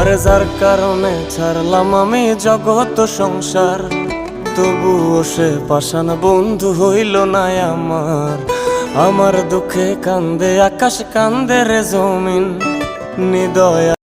আরে যার কারণে ছাড়লাম আমি জগৎ সংসার, তবুও সে পাষাণ বন্ধু হইল না আমার। আমার দুঃখে কান্দে আকাশ, কান্দে রে জমিন, নিদয়া